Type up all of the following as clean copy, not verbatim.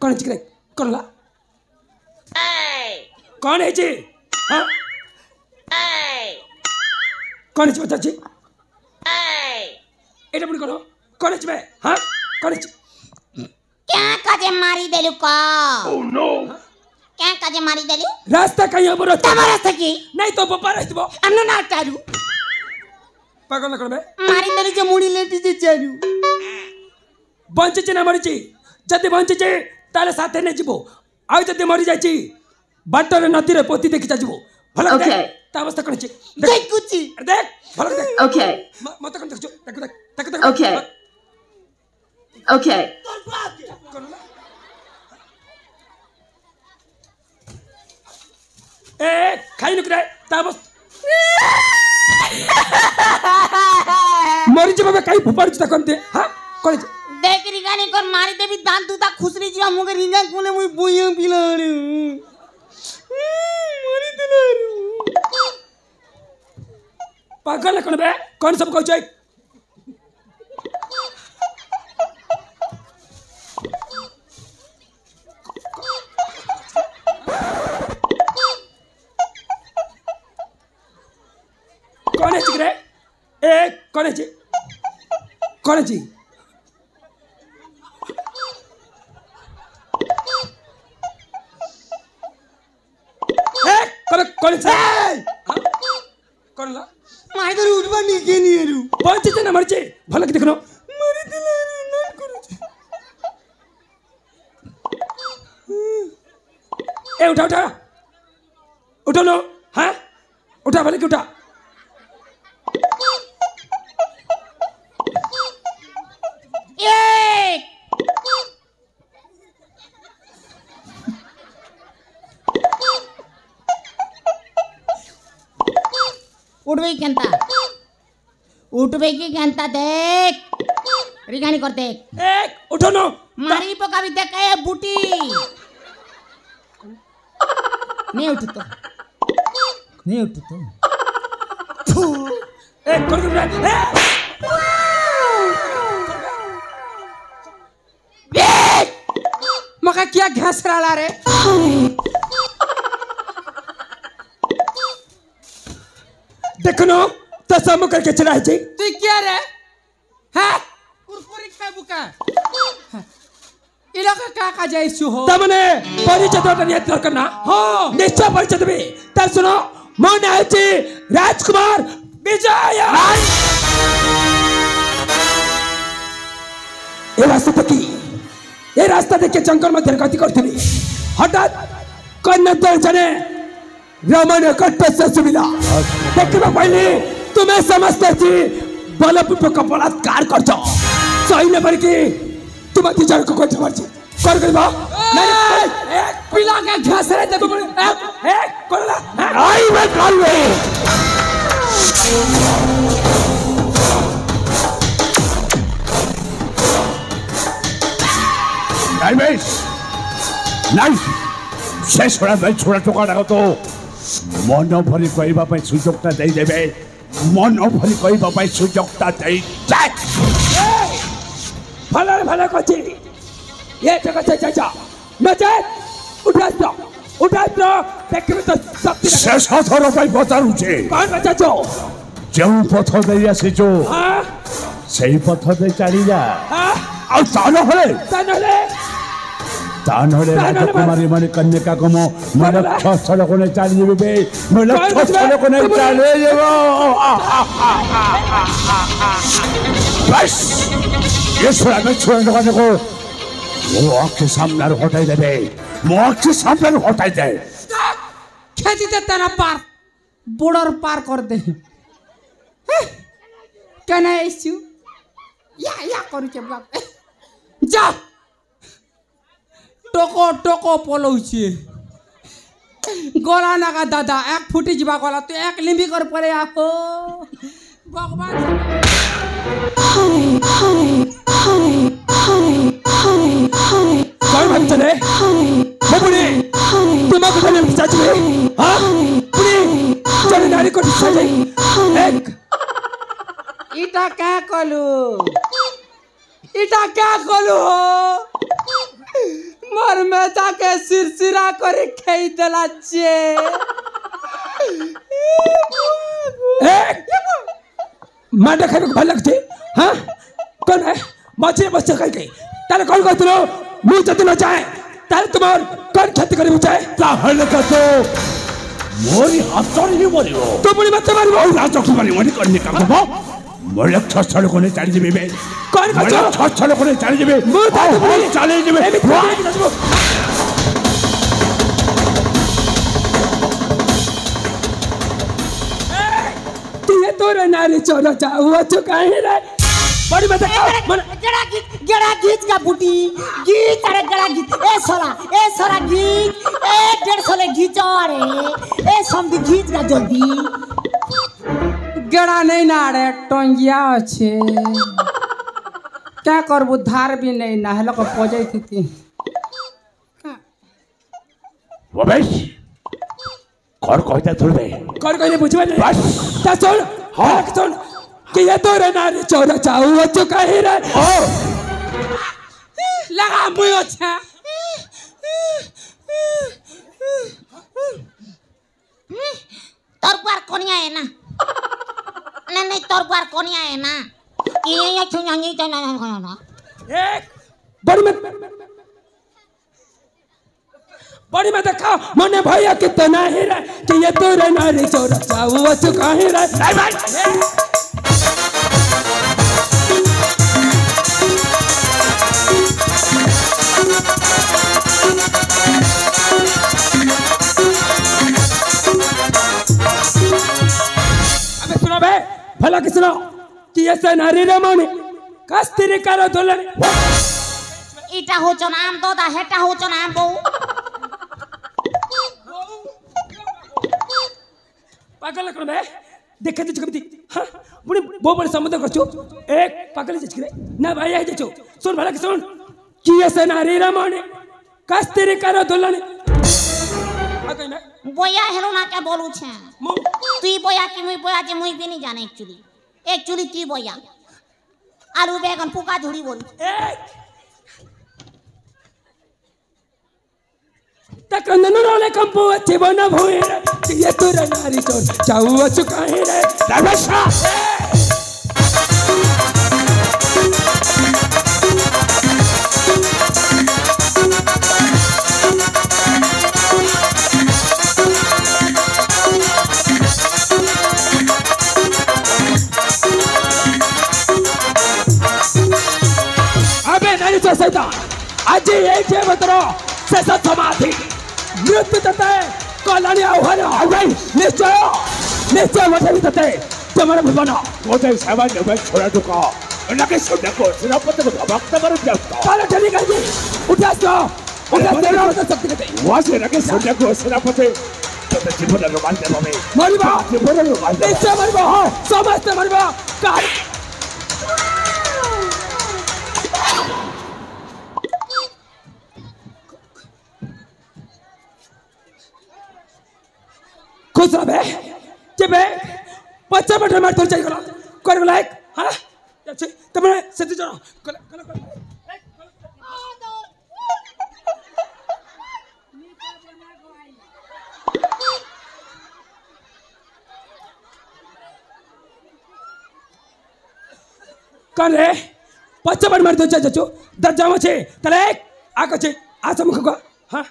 कौन है कौन ला कौन है जी हाँ कौन है बच्चा जी एटा पुणी कौन है हाँ कौन है क्या काजे मारी देलु का ओह नो क्या काजे मारी देलु रास्ता कहीं हमरो तमा रास्ता की नहीं तो बपा रहतबो अन्नो ना चालू पागल न करबे मारी देलु जे मुड़ी लेटी जे चालू बंचिचे ना मरिची जदि बंचिचे ताले साथे ने जीवो आ जदि मरि जाईची बाटर नदी रे पोती देखि जाजबो भलो Okay. देख ता अवस्था कौन है देख कुची देख भलो देख Okay. मत कौन देख Okay. Okay. ए खाई नुकरे ता अवस्था मरि जबे काई फुपार ता कोन दे हां कौन है देख रिगानी कर मारी देबी दान तू ता खुसरी जिया मुगे रिंगा कोले मुई बुया पिलाड़ू मारी दिलारू पागल कौन बे कौन सब कहै छै कौन है चिकरे ए कौन है जी कौन है जी कौन है कौन ला मारी दे उठबा नी के नी रू पहुंचे जे ना मरचे भलो कि देखनो मारी दिलारू नन करू ए उठा उठा उठो नो हाँ उठा भले कि उठा एक उठबे की केंता देख रिगानी कर देख एक उठो नो मारी पका भी देख ए बूटी नहीं उठ तो ए कौन कर ए मका क्या घास रहा रे देखनो तो सब करके चला है जी तू क्या रे हाँ कुरकुरी खाए बुका इलाका का जाइसु हो तमने परिचय तो नहीं इतना करना हो निश्चय परिचय देबे तर सुनो मन है जी राजकुमार विजय ये रास्ता देख के जंगल में गति करथली हठात कन्नतर जने रमण कट्ट से सुविधा देखबा पहले तुम्हें समझते थी बलपूर्वक बलात्कार करछ सही न बरकी तुम अति जन को कोई मर्जी कर गइबा नहीं एक पिला के घास रे देबो एक कोला आई मैं काल नहीं शेष छोड़ा मैं छोड़ा टोका तो मन भरी कहवा सुजोगता देबे मन भरी कहवा सुजोगता दे भला भला कछि ये जगह से चाचा नचे उठास्त्र देखबे तो शक्ति शेष थोर पई बतारु छे कौन बचा जो जो पथ दे आसीचो हां सेही पथ दे चली जा हां आ तानहले राजकुमारी माने कन्या को मन छछल को नहीं चली जेबे मन छछल को नहीं चले जेबो बस ये छोड़ दे को वो आंखें सामने हटाई दे वो आंखें सामने हटाई दे खेती दे तना पार बॉर्डर पार कर दे कना इश्यू या करू के बाप जा टोको टोको पलौछे गला नागा दादा एक फुटी जीवा गला तो एक लिंबी कर पड़े आको भगवान कौन भाई चले बुढ़ी तुम्हारे घर में चाची है हाँ बुढ़ी चले नारी को सजाई एक इटा क्या कलू हो मार कलेजा के सिरसिरा करे खेई देला छे मांडा खाने को भल लगते हाँ कौन है मछली बच्चे खाई गई तारे कौन कहते लो मुंह चलते न जाए तारे तुम्हार कौन खेती करे मुझे ताहले का तो मोरी हाथों ही मोरी हो तो बुरी मत मारी और राजों की मारी मोरी करने का वो मोरे छह को नहीं चाली जीवे में कौन का छह को नहीं चाली जीवे मुंह चाली जीवे तू ये तो नारी चोरा हुआ चुका है रे बड़ी मत गड़ा गीत का बूटी गीत अरे गड़ा गीत ए सोरा गीत ए 150 ले घीचो रे ए समझ गीत का जल्दी गड़ा नहीं ना रे टंगिया अच्छे क्या कर बुधार भी नहीं ना हेलो को पहुंचे थी वो बेश कौन कहता थोड़े बे कौन कहने पूछवा नहीं बस ता सुन हाँ सुन कि ये तो नारी चोरा हुआ चुका है रे लगा मुझे अच्छा तोर पार कोनिया है ना नहीं तोर पार कोनिया है ना ये छुंगी तो ना एक बड़ी में देखा मने भैया कितना ही रे कि ये तो नारी चोरा हुआ चुका है रे भाई भला किसनो कि ऐसे नारी रे माने कस्तिरी करो दुल्हन इटा हो नाम तो दा हेटा हो नाम बो पागल कर बे देखे तो कभी हां पुनी बहुत बड़े समुद्र करछो एक पागल जचकरे ना भाई आई जचो सुन भला किसोन कि ऐसे नारी रे माने कस्तिरी करो दुल्हन बोया हेलो ना क्या बोलू छे तुई बोया कि मुई बोया जे मुई भी नहीं जाने एक्चुअली तुई बोया आलू बैगन फुका झुड़ी बोल तक ननरोले कंपो अच्छे बना भोए कि ये तो नारी चोर चाहू चुका है रे दरबाशा सैतान आज एक जे मतरो से समाधि मृत्यु तते कल्याणी आह्वान आवाई निश्चय वचन तते तुम्हारे भुवना कोते सामान में छोड़ा दुका लगे सोने को सिरापत को भक्त मर जाता काला ठनी कर दी उठा तेरा मत शक्ति के वहां से लगे सोने को सिरापत तो जीवन रोमान दे मम्मी मरबा जीवन रोमान निश्चय मरबा हो समस्त मरबा का खुश रहे जब बच्चा बटर मार तो चाहिए कर लाइक हां अच्छे तुमने सच्ची जाओ कर रे बच्चा बटर मार तो चाहिए जो दर्जा में छे तले आका छे आसा मुख को हां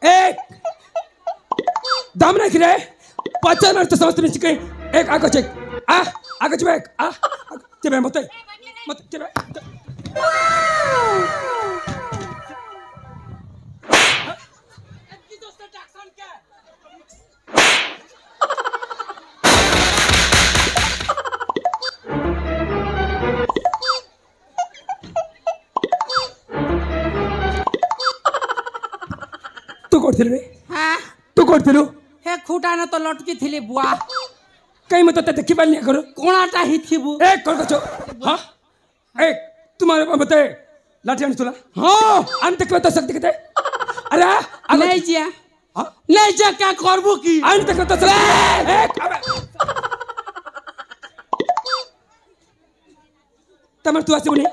एक दाम नहीं रे पचास मिनट तो समझते नहीं चिके एक आगे चेक आगे चेक चेबे मत चेबे तू कोड रे हां तू कोड हे खुटा न तो लटकी थिली बुआ कहीं मत तो देखी बाल नहीं करो कोणाटा ही थीबु एक कर कचो हां एक तुम्हारे बते लाठी आन तुला हां अंत तक तो सकते कहते अरे नहीं जिया नहीं जा क्या करबो की अंत तक तो सकते एक तमर तू आसबुनी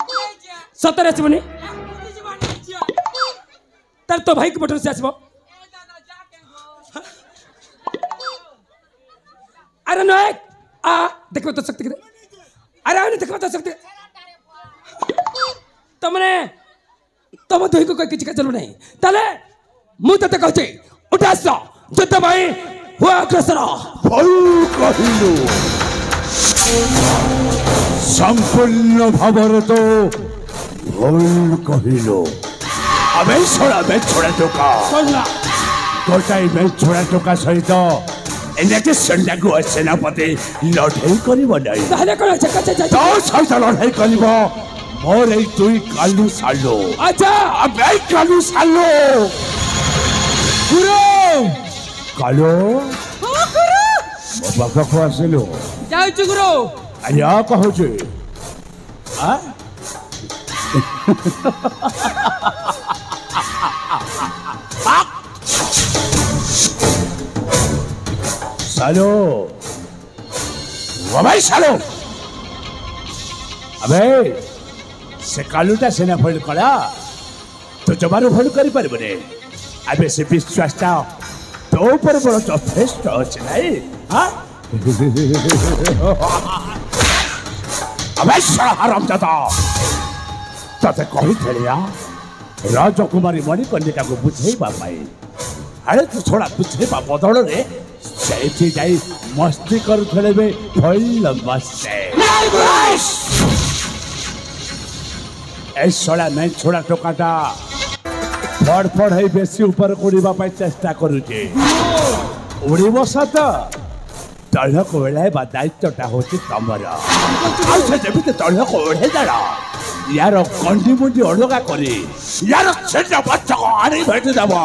सतर आसबुनी तर तो भाई के पटन से आसबो अरे नायक आ देखबो तो सकते अरे आने देखबो तो सकते तमने तम दुई को किछि चलु नहीं ताले मु तते कहछि उठास जते भाई हुआ अग्रसर भल कहिलु संपूर्ण भावर तो भल कहिलु अबे छोड़ा टोका सुनला गोटाई में छोड़ा टोका सहित एनेके संडागु सेनापति लड़ाई करिबो नै ताले कोन चक्का तो सहित लड़ाई करिबो मोर ए तुई कालू सालो अच्छा अबे कालू सालो गुरु कालो हाँ गुरु बाबा को आसिलो जाऊ गुरु आया कहू जे आ सालो वबाई सालो अबे से कालूटा सेना फल कला तो जबारो फल करि परबे रे अबे से विश्वासटा तो ऊपर बड़ यथेष्ट अछि नै हां अबे साला हराम दादा तते कहि थलिया राजकुमारी मणिकर्णिका को बुझेबा पाई अरे तू छोड़ा बुझेबा बदल रे सेठी जाई मस्ती करुथले बे फल मस्ते ए सोला नहीं छोड़ा टोकाटा फड़ है बेसी ऊपर उड़ीबा पाई चेष्टा करूचे उड़ीब सत तळक ओळाइबा दायित्वटा होची तमर आ से जेबिते तळक ओढे दाडा यार कंडी मुंडी अलगा करी यार छेटा बच्चा को आनी भेट देबा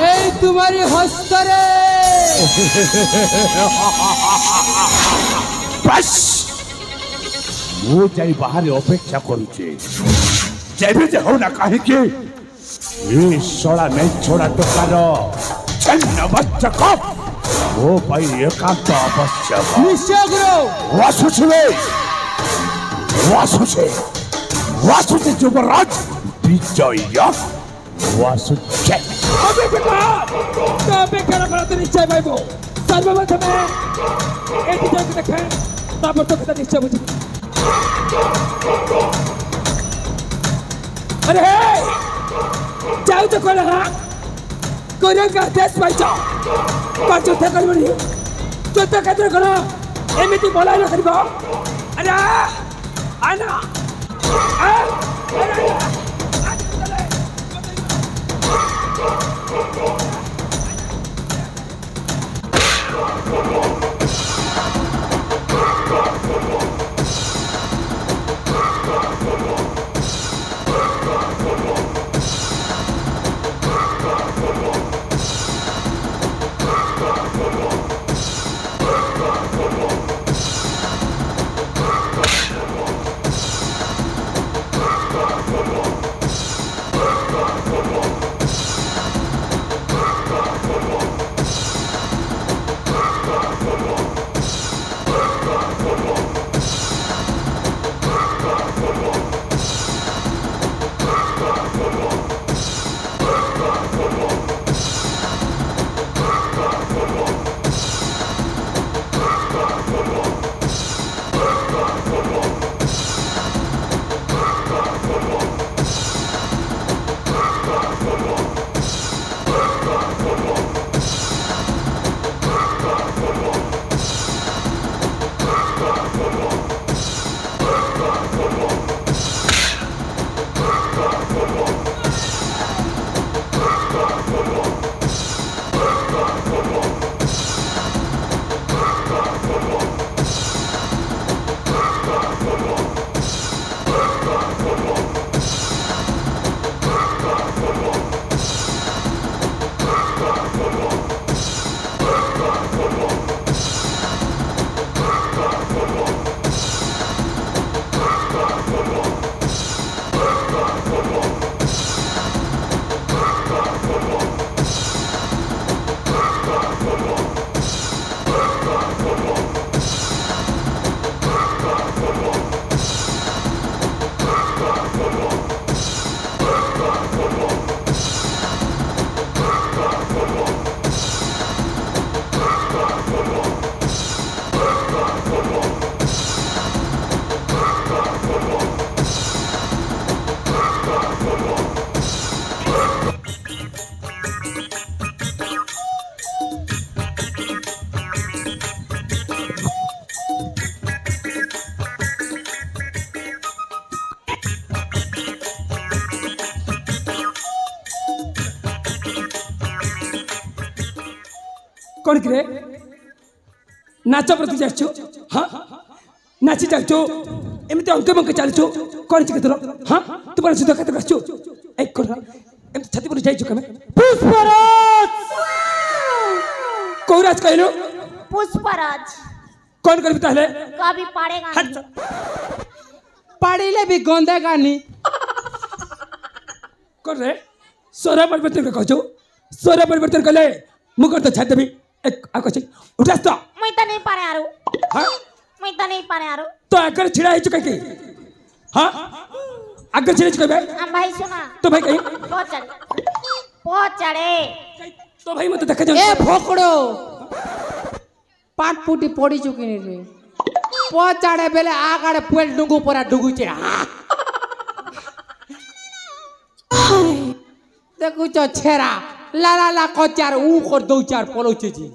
ए तुम्हारी हस्तरे बस वो जाई बाहर अपेक्षा करूचे जेबिते हो ना काहे के ये सोला में छोड़ा टोकार छन्न बच्चा को वो भाई एकांत आवश्यक निश्चय गुरु वासुचे युवराज विजय वासुचे अबे बेटा तो बेकार करत निश्चय भाईबो सर्वप्रथमे एटी जग देखे तापर तो कथा निश्चय बुझ अरे जाऊ तो कोला कोरिया का देश भाईचा पांच थे करबनी तो केतर करा एमिति बोला न करबो अरे आना अरे कौन करे नाच प्रति जाचो हाँ नाची जाचो एमती अंक मंक चलचो कौन चिके तोर हाँ तू पर सुधा कते करचो एक कर एमती छाती पर जाइचो कमे पुष्पराज कोराज कहलो पुष्पराज कौन करबी ताहले कभी पड़ेगा नहीं पढ़िले भी गंदेगा नहीं कर रे सोरा परिवर्तन कहचो सोरा परिवर्तन कले मुकर तो छाती भी एक आको छी उठास तो मैं तो नहीं पारे आरू हाँ मैं तो नहीं पारे आरू तो आकर छिड़ा है चुका की हाँ आकर छिड़ा चुका भाई हम भाई सुना तो भाई कहीं बहुत चढ़े तो भाई मत देखा ए भोकड़ो पाट फुटी पड़ी चुकी नहीं रे पचाड़े बेले आगाड़े पुएल डुगु परा डुगुचे देखु चो छेरा ला ला कचार ऊ कर दो चार पलोचे जी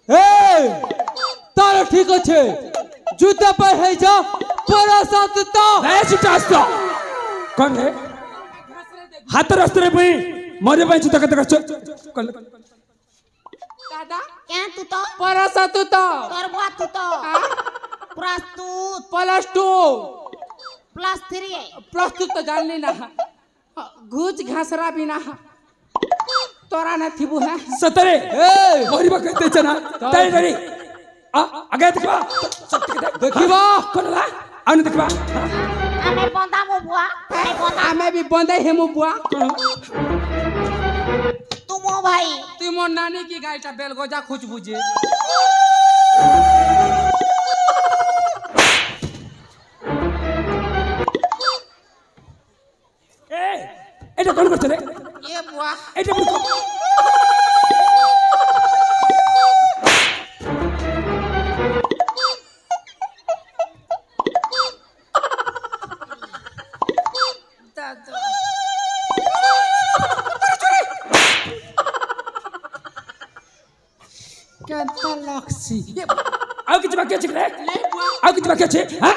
ए तारो ठीक আছে জুতা পর হই যা পরাসত তো नहीं छुटास तो कौन है हाथ रास्ते रे भाई मरे भाई छुटा कते करचो दादा क्या तू तो परासत तो करवा तू तो प्रस्तुत +2 +3 प्रस्तुत तो जान लेना घूच घासरा बिना तोरा न थिबु है सतरे ए मोरी बा कहते चना तय रे आ आगे देखबा देखिबा कौन ला आने देखबा हमें बंदा मो बुआ मैं बंदा आमे भी बंदे हेमु बुआ तू मो भाई তুই মোর নানি কি গাইটা বেলগোজা খুঁজবু যে ए এটা কোন করছে রে এ বুয়া এটা কোন দাদা কেতা লাগছি आओ किछ बाकी আছে रे লে বুয়া आओ किछ बाकी আছে हां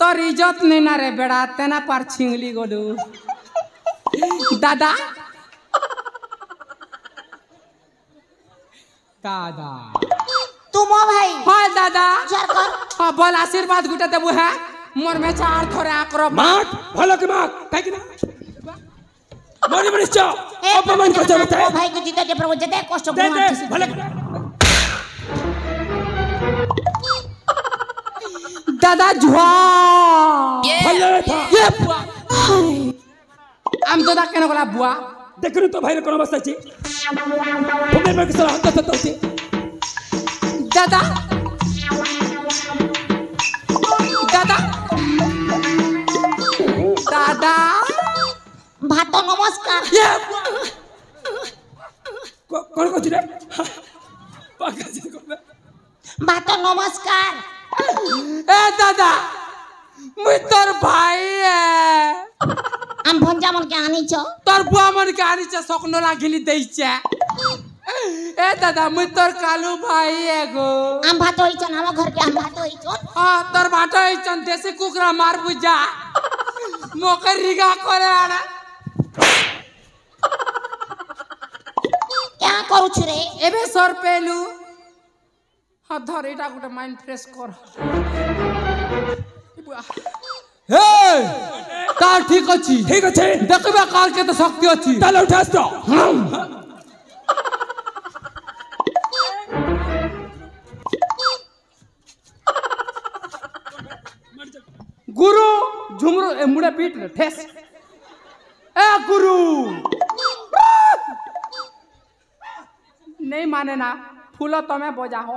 তোর ইজ্জত নেই না রে বেড়া তেনা পার ছিংলি গলু দাদা দাদা तू मो भाई হয় দাদা जर कर হ্যাঁ বল আশীর্বাদ গুটা দেবু হ্যাঁ মোর মে চার থরে আক্রমণ माट ভালো কি মাক কাই কি না মরি মরি চা অপমান করছ মতে मो भाई को जीते दे प्रभु जते कष्ट दे को दे ভালো দাদা ঝুয়া ভালো था এ বুয়া আম দাদা কেন গলা বুয়া দেখুন তো ভাইরে কোন অবস্থা আছে তুমি মে কিছু হাত হাত হচ্ছে দাদা দাদা দাদা भात नमस्कार এ বুয়া কোন করছ রে পাকা আছে কোন भात नमस्कार এ দাদা মুই তোর ভাই हम भंजा मन के आनी छ তোর বুয়া মন কে আনিছে স্বপ্ন লাগিলি দেইছে এ দাদা মুই তোর কালু ভাই গো हम भात होई छ हम घर के हम भात होई छ তোর বাটা হইছন দেশি কুকুরা মার বুঝা মোকে রিগা করে আনা क्या करू छ रे এবে সর পেলু হ্যাঁ ধর এটা গোটে মাইন্ড ফ্রেশ কর হে কাল ঠিক আছে ঠিক আছে দেখবে কাল কেতে শক্তি আছে তাহলে উঠাস তো গুরু ঝুমরু এ মুড়ে পিট রে ঠেস এ গুরু नहीं माने ना फूलो तमें बजा हो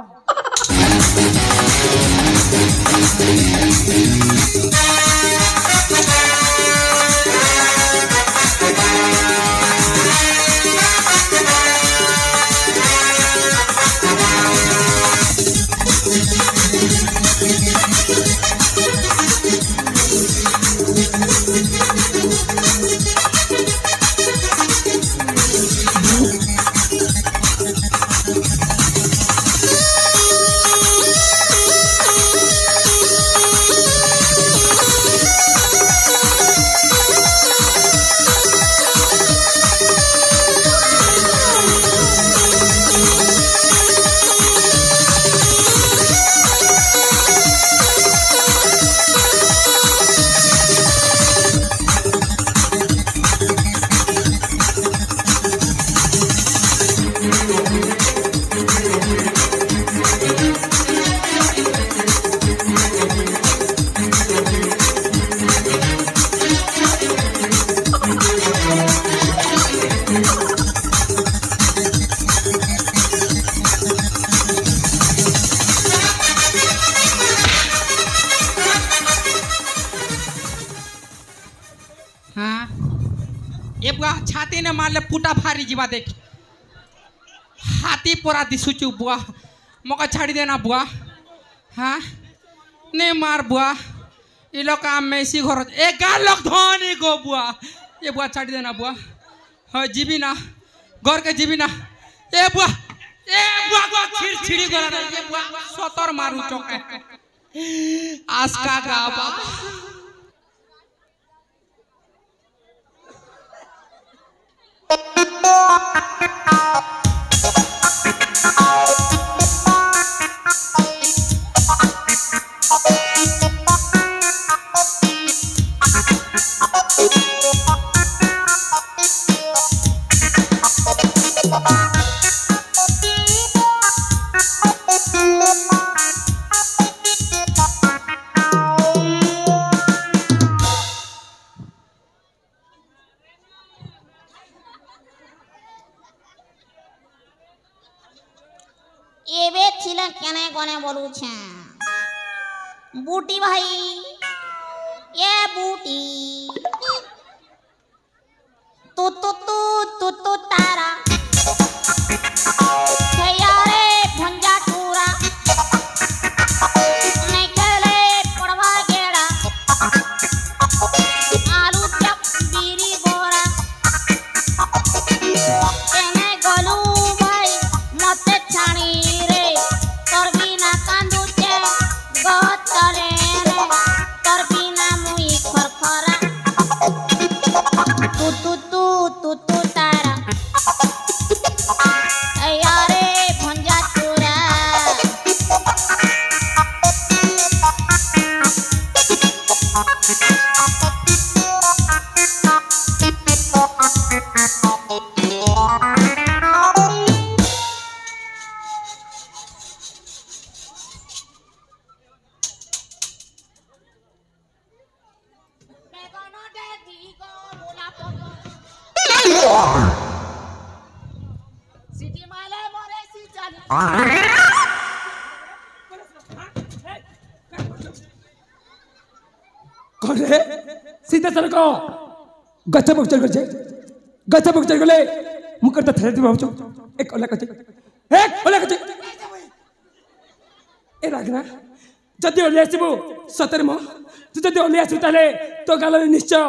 छाती ने मारले फुटा फारी जीवा देख हाथी पोरा दिसुचु बुआ मका छाड़ी देना बुआ हाँ नहीं मार बुआ ये लोग काम में इसी घर एक लोग धोनी को बुआ ये बुआ छाड़ी देना बुआ हाँ जीवी ना गौर के जीवी ना ये बुआ को छिड़ी करा ये बुआ सोतर मारू चौके आस्का गावा बूटी भाई ये बूटी तू तारा यारे भंजा टूरा नहीं खेले पड़वा गेड़ा आलू चप बीरी बोरा एने गलू भाई मते छाणी रे तोर बिना कांदुचे गतले रे तोर बिना मुई खरखरा तू तारा यारे भंजा टूरा सिटी माले मोरे सी चाली कौन है सीधा सर को गच्चा बक्चर कर गच्चा बक्चर गले मुकरता थे तू बाबू एक ओला कचे ए रागना जदी ओले आसीबो सतर म तू जदी ओले आसी ताले तो गाल निश्चय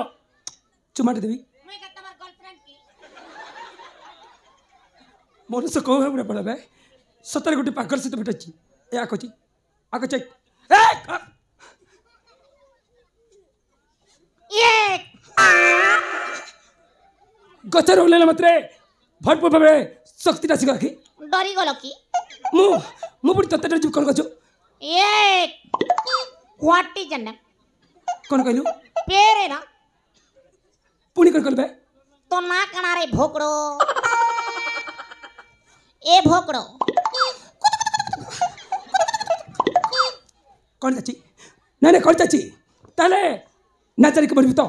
चुमाट देबी मैं का तमार गर्लफ्रेंड की मोर से को है बड़ा बे सतर गुटी पागल से तो भेटची ए आको चेक एक गचर ओलेला मात्रे भटप भाबे शक्ति ना सिगा की डरी गलो की मु पुरी तत्ते जीव कोन गचो एक व्हाट इज योर नेम कोन कहलु पेरे ना पुणी कोन कहलबे तो ना कना रे भोकड़ो ए भोकड़ो कौन चाची ना कौन चाची ताले नाचारी के बरबी तो